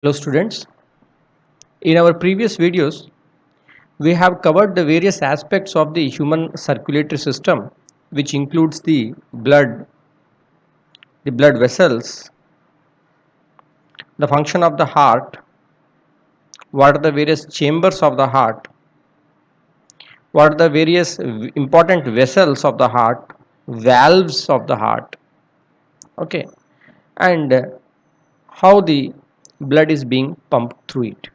Hello students, in our previous videos we have covered the various aspects of the human circulatory system, which includes the blood vessels, the function of the heart, what are the various chambers of the heart, what are the various important vessels of the heart, valves of the heart, okay, and how the blood is being pumped through it.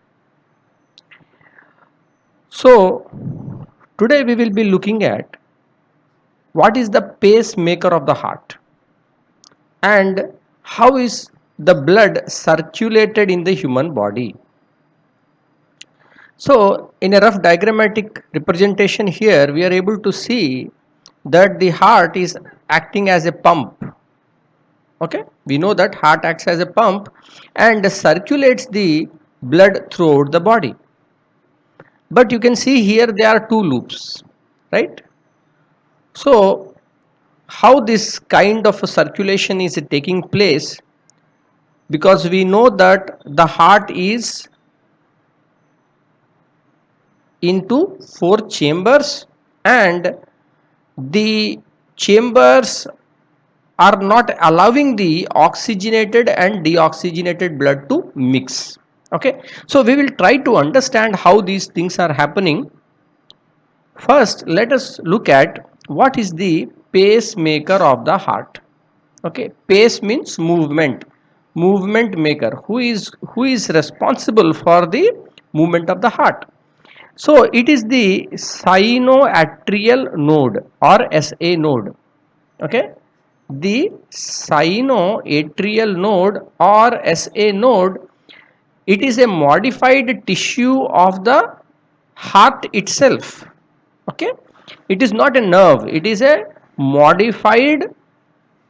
So today we will be looking at what is the pacemaker of the heart and how is the blood circulated in the human body. So in a rough diagrammatic representation here we are able to see that the heart is acting as a pump. Okay, we know that heart acts as a pump and circulates the blood throughout the body, but you can see here there are two loops, right? So how this kind of a circulation is taking place, because we know that the heart is into four chambers and the chambers are not allowing the oxygenated and deoxygenated blood to mix. Okay, so we will try to understand how these things are happening. First let us look at what is the pacemaker of the heart. Okay, pace means movement maker, who is responsible for the movement of the heart. So it is the sinoatrial node or SA node. Okay, the sinoatrial node or SA node, it is a modified tissue of the heart itself. Okay, it is not a nerve, it is a modified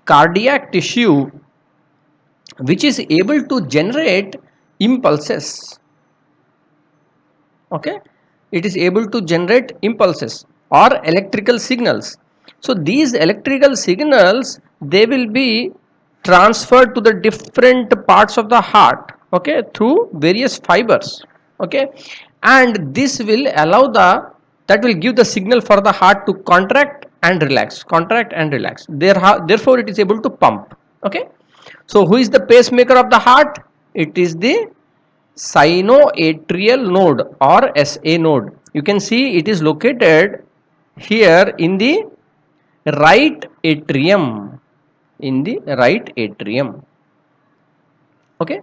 cardiac tissue which is able to generate impulses. Okay, it is able to generate impulses or electrical signals. So these electrical signals, they will be transferred to the different parts of the heart, okay, through various fibers. Okay, and this will allow the, that will give the signal for the heart to contract and relax. Therefore it is able to pump. Okay, so who is the pacemaker of the heart? It is the sinoatrial node or SA node. You can see it is located here in the right atrium. In the right atrium. Okay,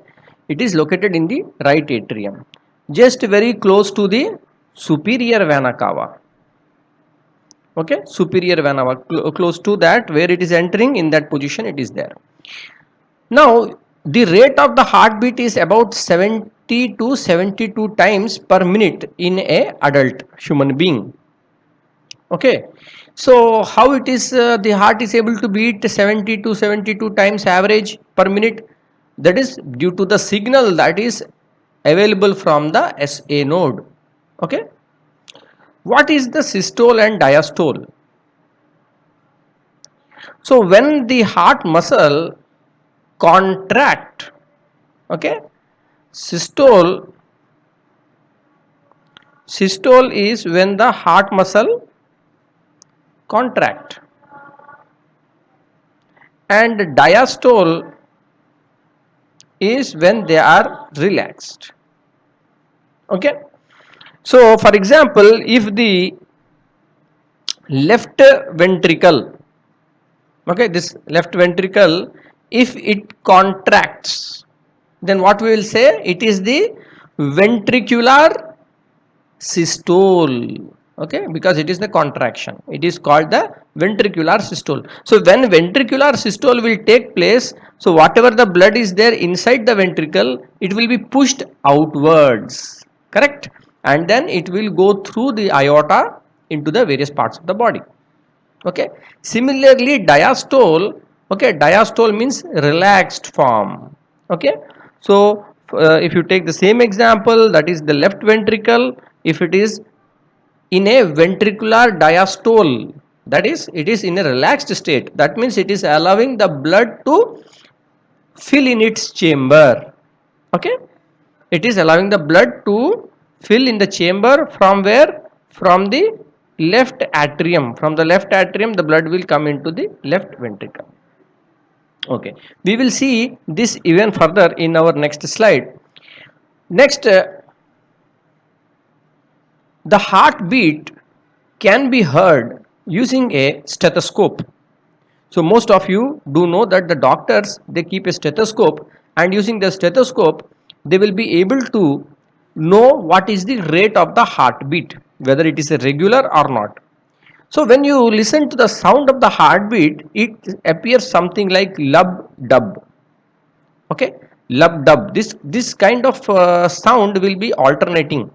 it is located in the right atrium, just very close to the superior vena cava. Okay, superior vena cava, close to that, where it is entering, in that position it is there. Now the rate of the heartbeat is about 70 to 72 times per minute in a adult human being. Okay, so how it is the heart is able to beat 70 to 72 times average per minute? That is due to the signal that is available from the SA node. Okay, what is the systole and diastole? So when the heart muscle contract, okay, systole is when the heart muscle contract, and diastole is when they are relaxed. Okay, so for example, if the left ventricle, okay, this left ventricle, if it contracts, then what we will say, it is the ventricular systole. Okay, because it is the contraction, it is called the ventricular systole. So when ventricular systole will take place, so whatever the blood is there inside the ventricle, it will be pushed outwards, correct, and then it will go through the aorta into the various parts of the body. Okay, similarly diastole, okay, diastole means relaxed form. Okay, so if you take the same example, that is the left ventricle, if it is in a ventricular diastole, that is, it is in a relaxed state, that means it is allowing the blood to fill in its chamber. Okay, It is allowing the blood to fill in the chamber from where? From the left atrium. From the left atrium, the blood will come into the left ventricle. Okay, we will see this even further in our next slide. Next, the heartbeat can be heard using a stethoscope. So most of you do know that the doctors, they keep a stethoscope, and using the stethoscope they will be able to know what is the rate of the heartbeat, whether it is a regular or not. So when you listen to the sound of the heartbeat, it appears something like lub dub. Okay, lub dub. This kind of sound will be alternating.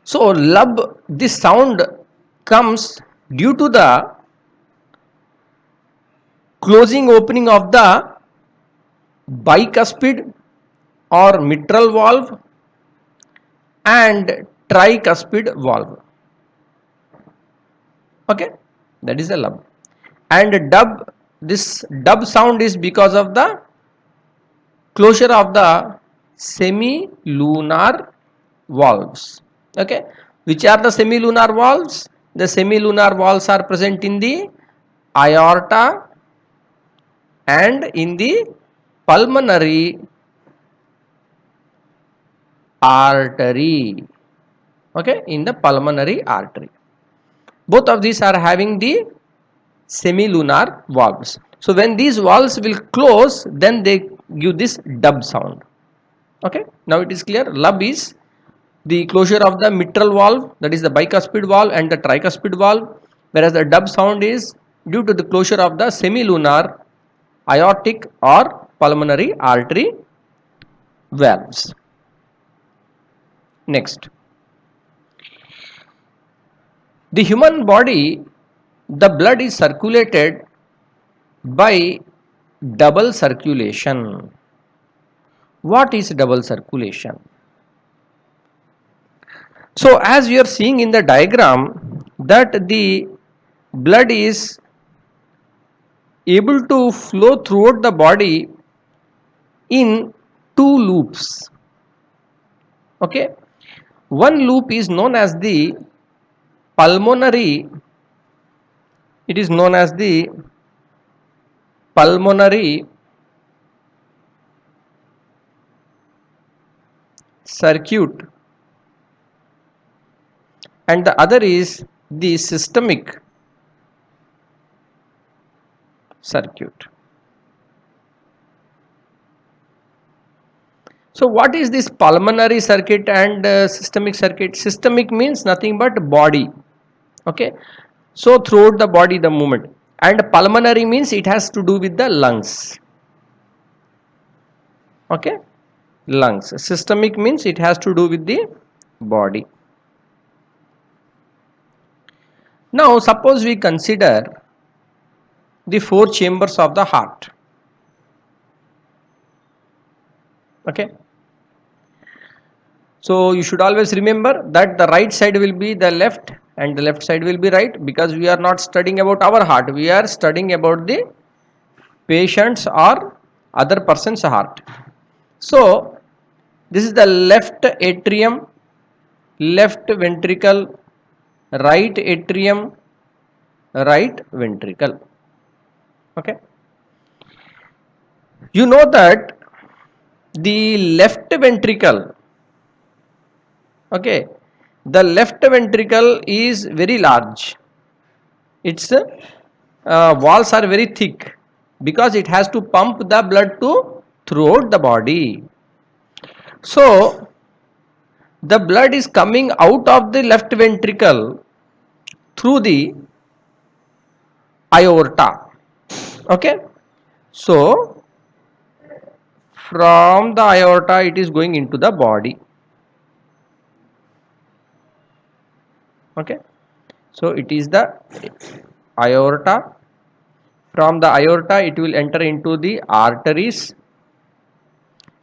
So lub, this sound comes due to the closing opening of the bicuspid or mitral valve and tricuspid valve. Okay, that is the lub. And dub, this dub sound is because of the closure of the semilunar valves. Okay, which are the semilunar valves? The semilunar valves are present in the aorta and in the pulmonary artery. Okay, in the pulmonary artery. Both of these are having the semilunar valves. So when these valves will close, then they give this dub sound. Okay, now it is clear. Lub is the closure of the mitral valve, that is the bicuspid valve and the tricuspid valve, whereas the dub sound is due to the closure of the semilunar aortic or pulmonary artery valves. Next, the human body, the blood is circulated by double circulation. What is double circulation? So as you are seeing in the diagram that the blood is able to flow throughout the body in two loops. Okay, one loop is known as the pulmonary, it is known as the pulmonary circuit, and the other is the systemic circuit. So what is this pulmonary circuit and systemic circuit? Systemic means nothing but body. Okay, so throughout the body the movement, and pulmonary means it has to do with the lungs. Okay, lungs. Systemic means it has to do with the body. Now suppose we consider the four chambers of the heart. Okay, so you should always remember that the right side will be the left and the left side will be right, because we are not studying about our heart, we are studying about the patient's or other person's heart. So this is the left atrium, left ventricle, right atrium, right ventricle. Okay, you know that the left ventricle, okay, the left ventricle is very large, its walls are very thick, because it has to pump the blood to throughout the body. So the blood is coming out of the left ventricle through the aorta. Okay, so from the aorta it is going into the body. Okay, so it is the aorta. From the aorta it will enter into the arteries,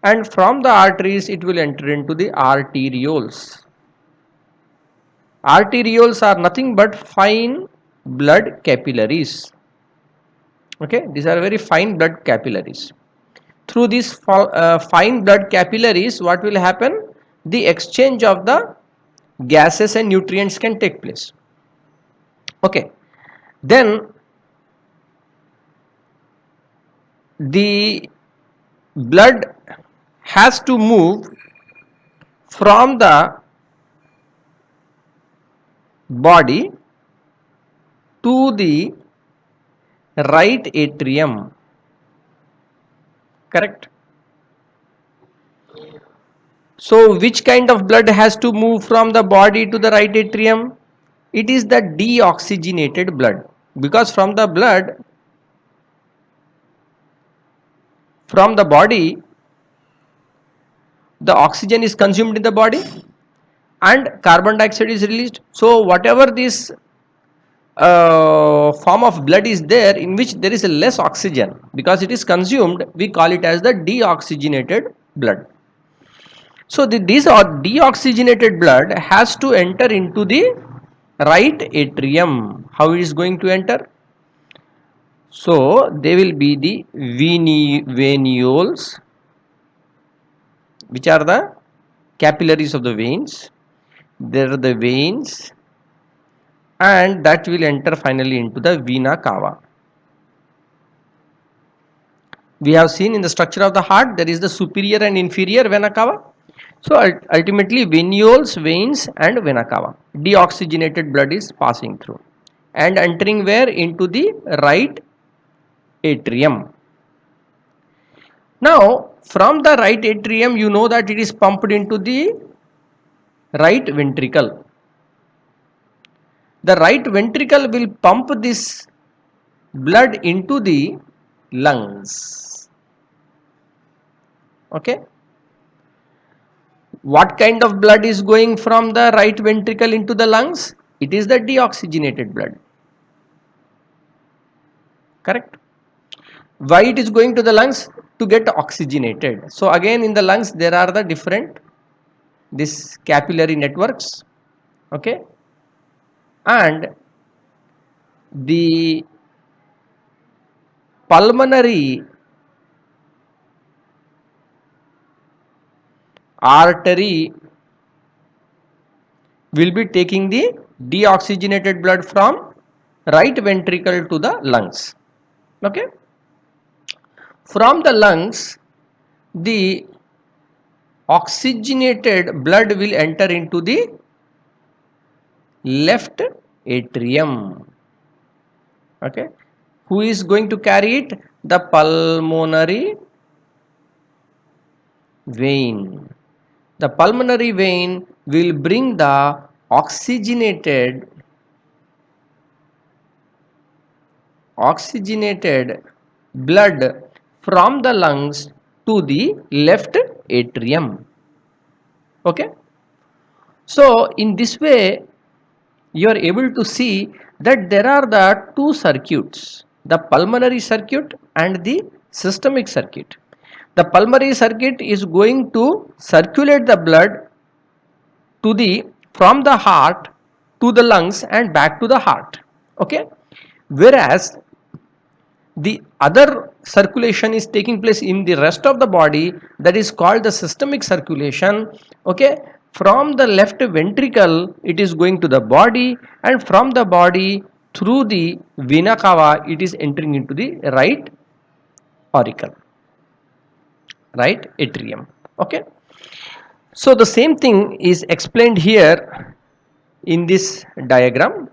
and from the arteries it will enter into the arterioles. Arterioles are nothing but fine blood capillaries. Okay, these are very fine blood capillaries. through these fine blood capillaries, what will happen? The exchange of the gases and nutrients can take place. Okay, then the blood has to move from the body to the right atrium, correct? So which kind of blood has to move from the body to the right atrium? It is the deoxygenated blood, because from the blood, from the body, the oxygen is consumed in the body and carbon dioxide is released. So whatever this form of blood is there in which there is a less oxygen, because it is consumed, we call it as the deoxygenated blood. So this deoxygenated blood has to enter into the right atrium. How it is going to enter? So they will be the venules, which are the capillaries of the veins. There are the veins, and that will enter finally into the vena cava. We have seen in the structure of the heart there is the superior and inferior vena cava. So ultimately venules, veins and vena cava. Deoxygenated blood is passing through and entering where? Into the right atrium. Now from the right atrium, you know that it is pumped into the right ventricle. The right ventricle will pump this blood into the lungs. Okay. What kind of blood is going from the right ventricle into the lungs? It is the deoxygenated blood. Correct. Why it is going to the lungs? To get oxygenated. So again in the lungs there are the different this capillary networks. Okay. And the pulmonary artery will be taking the deoxygenated blood from right ventricle to the lungs. Okay. From the lungs, the oxygenated blood will enter into the left atrium. Okay. Who is going to carry it? The pulmonary vein. The pulmonary vein will bring the oxygenated blood from the lungs to the left atrium. Okay. So in this way you are able to see that there are the two circuits, the pulmonary circuit and the systemic circuit. The pulmonary circuit is going to circulate the blood to the from the heart to the lungs and back to the heart. Okay. Whereas the other circulation is taking place in the rest of the body, that is called the systemic circulation. Okay. From the left ventricle it is going to the body, and from the body through the vena cava it is entering into the right auricle, right atrium. Okay. So the same thing is explained here in this diagram.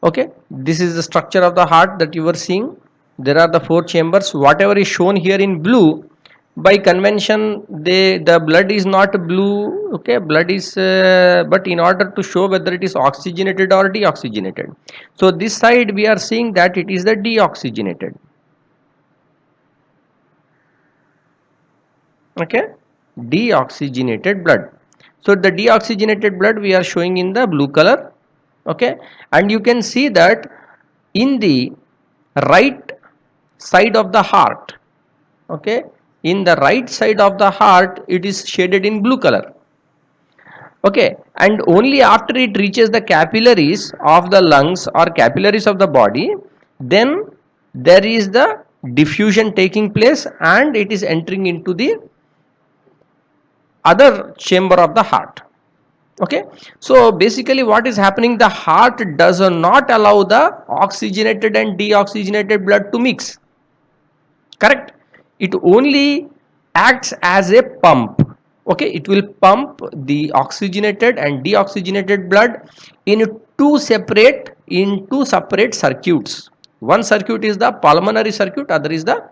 Okay, this is the structure of the heart that you were seeing. There are the four chambers. Whatever is shown here in blue, by convention the blood is not blue. Okay, blood is but in order to show whether it is oxygenated or deoxygenated, so this side we are seeing that it is the deoxygenated. Okay, deoxygenated blood. So the deoxygenated blood we are showing in the blue color. Okay, and you can see that in the right side of the heart, okay, in the right side of the heart it is shaded in blue color. Okay, and only after it reaches the capillaries of the lungs or capillaries of the body, then there is the diffusion taking place and it is entering into the other chamber of the heart. Okay, so basically what is happening, the heart does not allow the oxygenated and deoxygenated blood to mix, correct? It only acts as a pump. Okay, it will pump the oxygenated and deoxygenated blood in two separate circuits. One circuit is the pulmonary circuit, other is the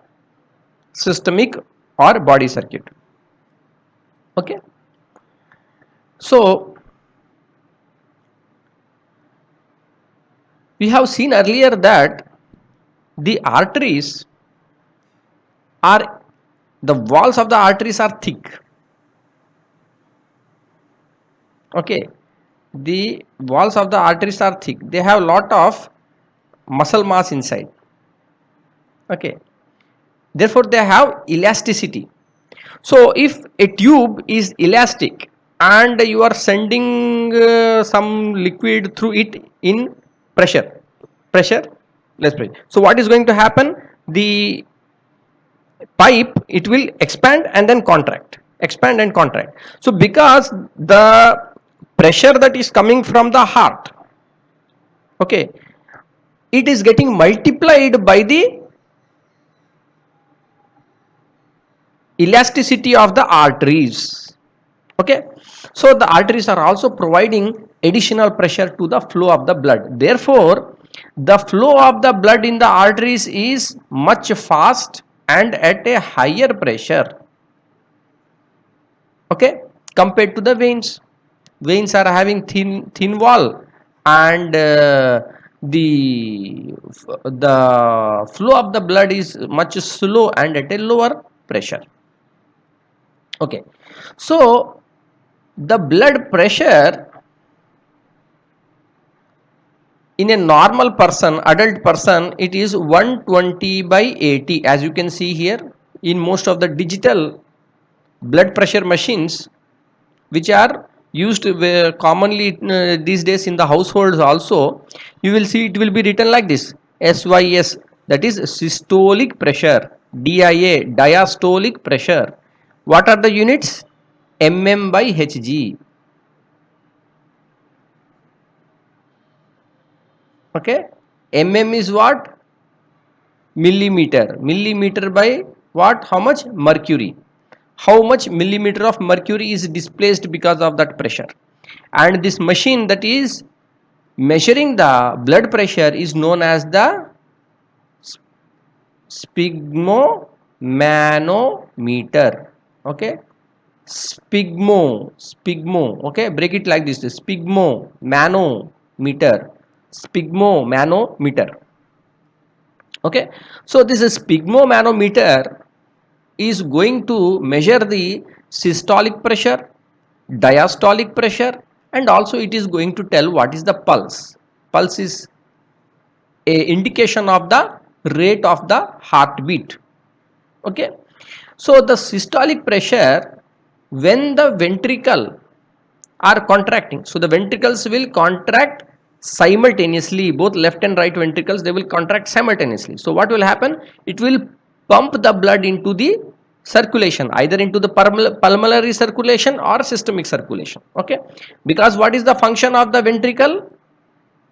systemic or body circuit. Okay, so we have seen earlier that the arteries are, the walls of the arteries are thick. Okay, the walls of the arteries are thick, they have lot of muscle mass inside. Okay, therefore they have elasticity. So if a tube is elastic and you are sending some liquid through it in pressure, less pressure, so what is going to happen, the pipe, it will expand and then contract, expand and contract. So because the pressure that is coming from the heart, okay, it is getting multiplied by the elasticity of the arteries. Okay, so the arteries are also providing additional pressure to the flow of the blood, therefore the flow of the blood in the arteries is much fast and at a higher pressure. Okay, compared to the veins. Veins are having thin wall and the flow of the blood is much slow and at a lower pressure. Okay, so the blood pressure in a normal person, adult person, it is 120 by 80, as you can see here. In most of the digital blood pressure machines which are used commonly these days in the households also, you will see it will be written like this: SYS, that is systolic pressure, DIA, diastolic pressure. What are the units? mm by Hg. Okay, mm is what? Millimeter. Millimeter by what? How much? Mercury. How much millimeter of mercury is displaced because of that pressure. And this machine that is measuring the blood pressure is known as the sphygmomanometer. Okay, sphygmo, okay, break it like this: sphygmomanometer. Okay, so this is sphygmomanometer is going to measure the systolic pressure, diastolic pressure, and also it is going to tell what is the pulse. Pulse is a indication of the rate of the heartbeat. Okay, so the systolic pressure, when the ventricle are contracting, so the ventricles will contract simultaneously, both left and right ventricles, they will contract simultaneously. So what will happen, it will pump the blood into the circulation, either into the pulmonary circulation or systemic circulation. Okay, because what is the function of the ventricle?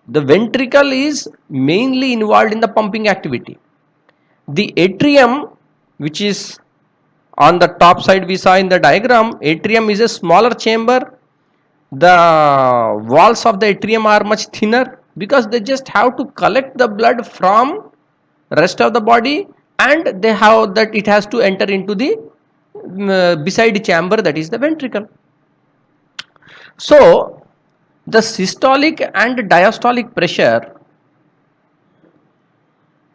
The ventricle is mainly involved in the pumping activity. The atrium, which is on the top side we saw in the diagram, atrium is a smaller chamber. The walls of the atrium are much thinner because they just have to collect the blood from rest of the body, and they have that it has to enter into the beside chamber, that is the ventricle. So the systolic and diastolic pressure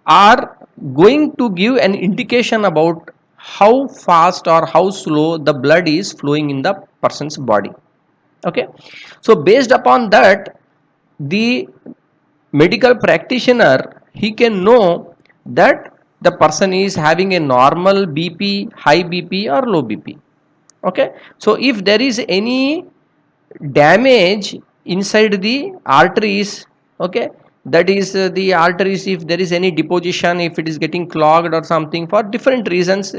are going to give an indication about how fast or how slow the blood is flowing in the person's body. Okay, so based upon that, the medical practitioner, he can know that the person is having a normal BP, high BP or low BP. Okay, so if there is any damage inside the arteries, okay, that is the arteries, if there is any deposition, if it is getting clogged or something for different reasons,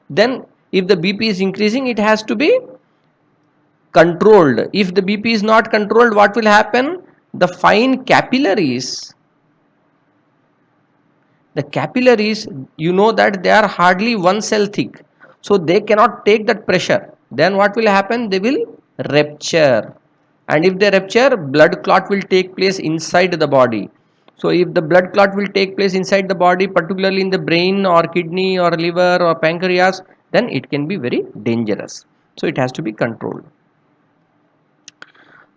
then if the BP is increasing, it has to be controlled. If the BP is not controlled, what will happen? The fine capillaries, the capillaries, you know that they are hardly one cell thick, so they cannot take that pressure. Then what will happen? They will rupture, and if they rupture, blood clot will take place inside the body. So if the blood clot will take place inside the body, particularly in the brain or kidney or liver or pancreas, then it can be very dangerous. So it has to be controlled.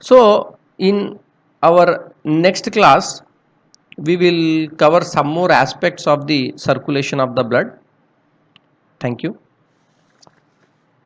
So in our next class, we will cover some more aspects of the circulation of the blood. Thank you.